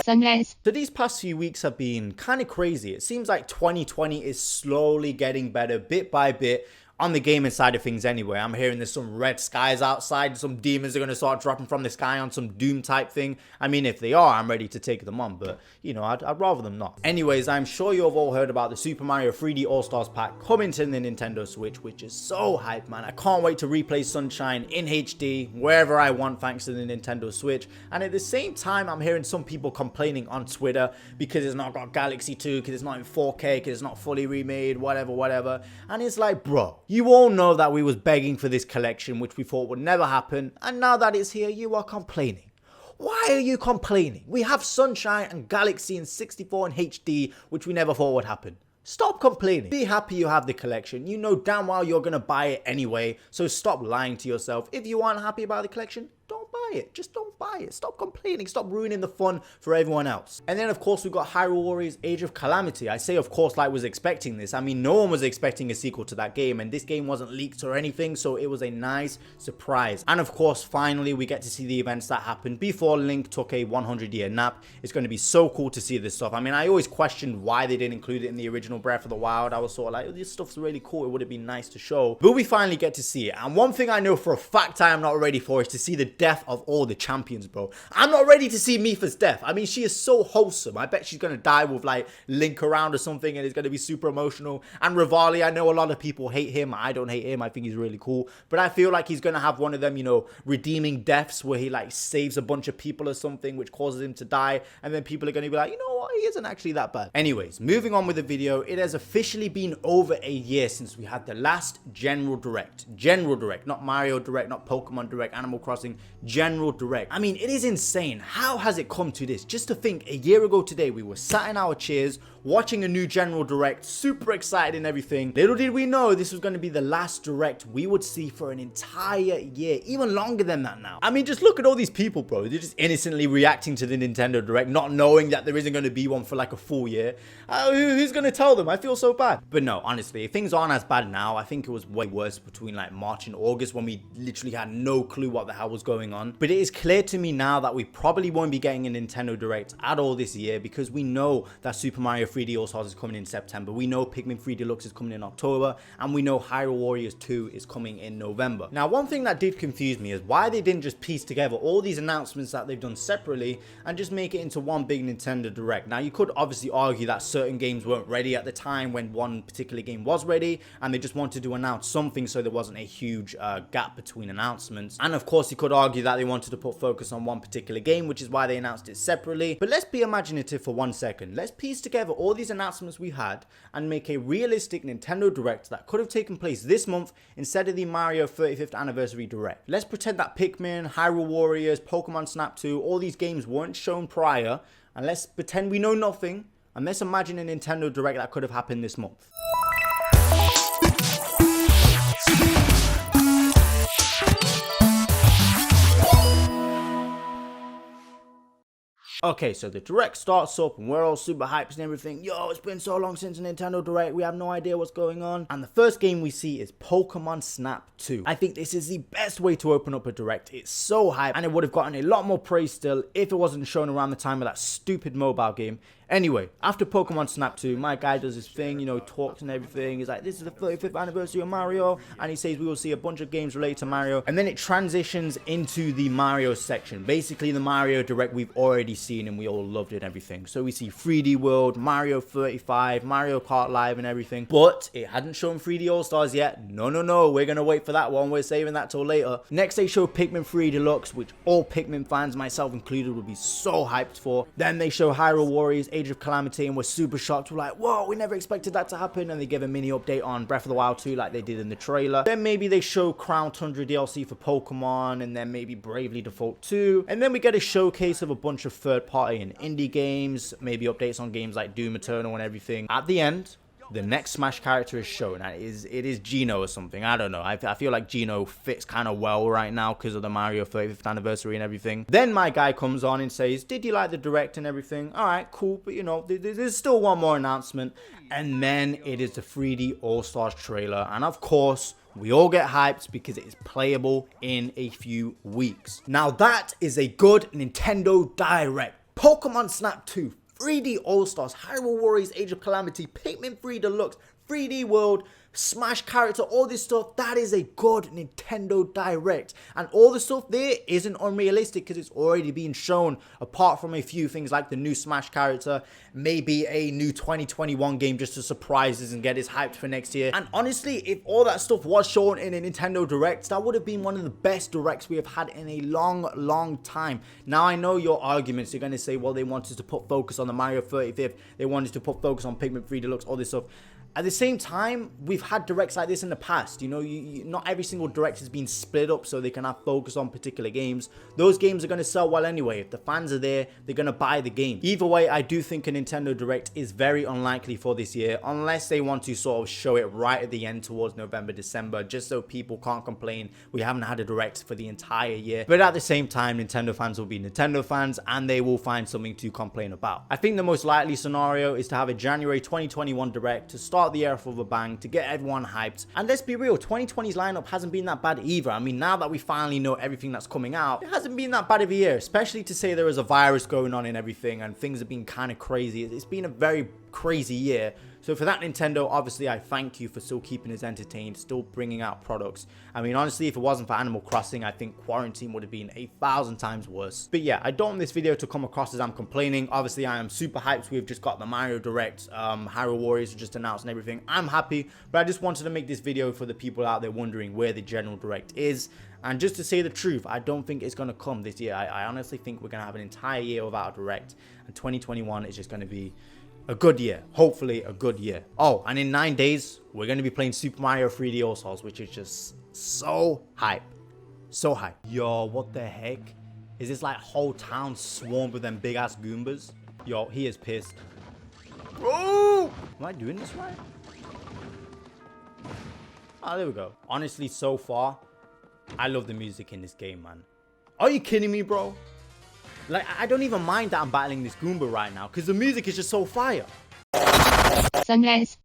Sunrise. So these past few weeks have been kind of crazy. It seems like 2020 is slowly getting better bit by bit. On the gaming side of things anyway. I'm hearing there's some red skies outside, some demons are going to start dropping from the sky on some Doom type thing. I mean, if they are, I'm ready to take them on, but you know, I'd rather them not. Anyways, I'm sure you've all heard about the Super Mario 3D All-Stars pack coming to the Nintendo Switch, which is so hype, man. I can't wait to replay Sunshine in HD wherever I want thanks to the Nintendo Switch. And at the same time, I'm hearing some people complaining on Twitter because it's not got Galaxy 2, because it's not in 4K, because it's not fully remade, whatever. And it's like, bro, you all know that we was begging for this collection, which we thought would never happen, and now that it's here, you are complaining. Why are you complaining? We have Sunshine and Galaxy in 64 and HD, which we never thought would happen. Stop complaining. Be happy you have the collection. You know damn well you're gonna buy it anyway, so stop lying to yourself. If you aren't happy about the collection, don't buy it. Just don't buy it. Stop complaining. Stop ruining the fun for everyone else. And then, of course, we've got Hyrule Warriors Age of Calamity. I say, of course, like was expecting this. I mean, no one was expecting a sequel to that game, and this game wasn't leaked or anything, so it was a nice surprise. And, of course, finally, we get to see the events that happened before Link took a 100-year nap. It's going to be so cool to see this stuff. I mean, I always questioned why they didn't include it in the original Breath of the Wild. I was sort of like, oh, this stuff's really cool. It would have been nice to show. But we finally get to see it. And one thing I know for a fact I am not ready for is to see the death of all the champions, bro. I'm not ready to see Mipha's death. I mean, she is so wholesome. I bet she's gonna die with like Link around or something, and it's gonna be super emotional. And Rivali, I know a lot of people hate him. I don't hate him. I think he's really cool, but I feel like he's gonna have one of them, you know, redeeming deaths where he like saves a bunch of people or something, which causes him to die, and then people are gonna be like, you know what, he isn't actually that bad. Anyways, moving on with the video, it has officially been over a year since we had the last General Direct, not Mario Direct, not Pokemon Direct, Animal Crossing, General Direct. I mean, it is insane. How has it come to this? Just to think, a year ago today, we were sat in our chairs watching a new General Direct, super excited and everything. Little did we know this was going to be the last Direct we would see for an entire year, even longer than that now. I mean, just look at all these people, bro. They're just innocently reacting to the Nintendo Direct, not knowing that there isn't going to be one for like a full year. Who's going to tell them? I feel so bad. But no, honestly, if things aren't as bad now, I think it was way worse between like March and August when we literally had no clue what the hell was going on. But it is clear to me now that we probably won't be getting a Nintendo Direct at all this year, because we know that Super Mario 3D All-Stars is coming in September. We know Pikmin 3 Deluxe is coming in October, and we know Hyrule Warriors 2 is coming in November. Now, one thing that did confuse me is why they didn't just piece together all these announcements that they've done separately and just make it into one big Nintendo Direct. Now, you could obviously argue that certain games weren't ready at the time when one particular game was ready, and they just wanted to announce something so there wasn't a huge gap between announcements. And of course, you could argue that they wanted to put focus on one particular game, which is why they announced it separately. But let's be imaginative for 1 second. Let's piece together all these announcements we had and make a realistic Nintendo Direct that could have taken place this month instead of the Mario 35th Anniversary Direct. Let's pretend that Pikmin, Hyrule Warriors, Pokemon Snap 2, all these games weren't shown prior, and let's pretend we know nothing, and let's imagine a Nintendo Direct that could have happened this month. Okay, so the Direct starts up and we're all super hyped and everything. Yo, it's been so long since a Nintendo Direct. We have no idea what's going on. And the first game we see is Pokemon Snap 2. I think this is the best way to open up a Direct. It's so hyped, and it would have gotten a lot more praise still if it wasn't shown around the time of that stupid mobile game. Anyway, after Pokemon Snap 2, my guy does his thing, you know, talks and everything. He's like, this is the 35th anniversary of Mario. And he says we will see a bunch of games related to Mario. And then it transitions into the Mario section. Basically, the Mario Direct we've already seen and we all loved it and everything. So we see 3D World, Mario 35, Mario Kart Live and everything. But it hadn't shown 3D All-Stars yet. No. We're going to wait for that one. We're saving that till later. Next, they show Pikmin 3 Deluxe, which all Pikmin fans, myself included, would be so hyped for. Then they show Hyrule Warriors Age of Calamity, and we're super shocked. We're like, whoa, we never expected that to happen. And they give a mini update on Breath of the Wild 2 like they did in the trailer. Then maybe they show Crown Tundra DLC for Pokemon, and then maybe Bravely Default 2. And then we get a showcase of a bunch of third-party and indie games, maybe updates on games like Doom Eternal and everything. At the end, the next Smash character is shown. It is Geno or something. I don't know. I feel like Geno fits kind of well right now because of the Mario 35th anniversary and everything. Then my guy comes on and says, did you like the Direct and everything? All right, cool. But, you know, there's still one more announcement. And then it is the 3D All-Stars trailer. And, of course, we all get hyped because it is playable in a few weeks. Now, that is a good Nintendo Direct. Pokemon Snap 2, 3D All-Stars, Hyrule Warriors Age of Calamity, Pikmin 3 Deluxe, 3D World, Smash Character, all this stuff. That is a good Nintendo Direct. And all the stuff there isn't unrealistic because it's already been shown, apart from a few things like the new Smash Character, maybe a new 2021 game just to surprise us and get us hyped for next year. And honestly, if all that stuff was shown in a Nintendo Direct, that would have been one of the best Directs we have had in a long time. Now, I know your arguments. You're going to say, well, they wanted to put focus on the Mario 35th. They wanted to put focus on Pikmin 3 Deluxe, all this stuff. At the same time, we've had Directs like this in the past. You know, not every single Direct has been split up so they can have focus on particular games. Those games are going to sell well anyway. If the fans are there, they're going to buy the game. Either way, I do think a Nintendo Direct is very unlikely for this year, unless they want to sort of show it right at the end towards November, December, just so people can't complain we haven't had a Direct for the entire year. But at the same time, Nintendo fans will be Nintendo fans and they will find something to complain about. I think the most likely scenario is to have a January 2021 Direct to start the year off with a bang, to get everyone hyped. And let's be real, 2020's lineup hasn't been that bad either. I mean, now that we finally know everything that's coming out, it hasn't been that bad of a year, especially to say there is a virus going on and everything and things have been kind of crazy. It's been a very crazy year. So for that, Nintendo, obviously I thank you for still keeping us entertained, still bringing out products. I mean, honestly, if it wasn't for Animal Crossing, I think quarantine would have been 1,000 times worse. But yeah, I don't want this video to come across as I'm complaining. Obviously, I am super hyped. We've just got the Mario Direct, Hyrule Warriors just announced and everything. I'm happy, but I just wanted to make this video for the people out there wondering where the general Direct is. And just to say the truth, I don't think it's going to come this year. I honestly think we're going to have an entire year without a Direct. And 2021 is just going to be a good year. Hopefully a good year. Oh, and in 9 days, we're going to be playing Super Mario 3D All-Stars, which is just so hype. So hype. Yo, what the heck? Is this like whole town swarmed with them big ass Goombas? Yo, he is pissed. Oh! Am I doing this right? Oh, there we go. Honestly, so far, I love the music in this game, man. Are you kidding me, bro? Like, I don't even mind that I'm battling this Goomba right now, because the music is just so fire. Sunrise.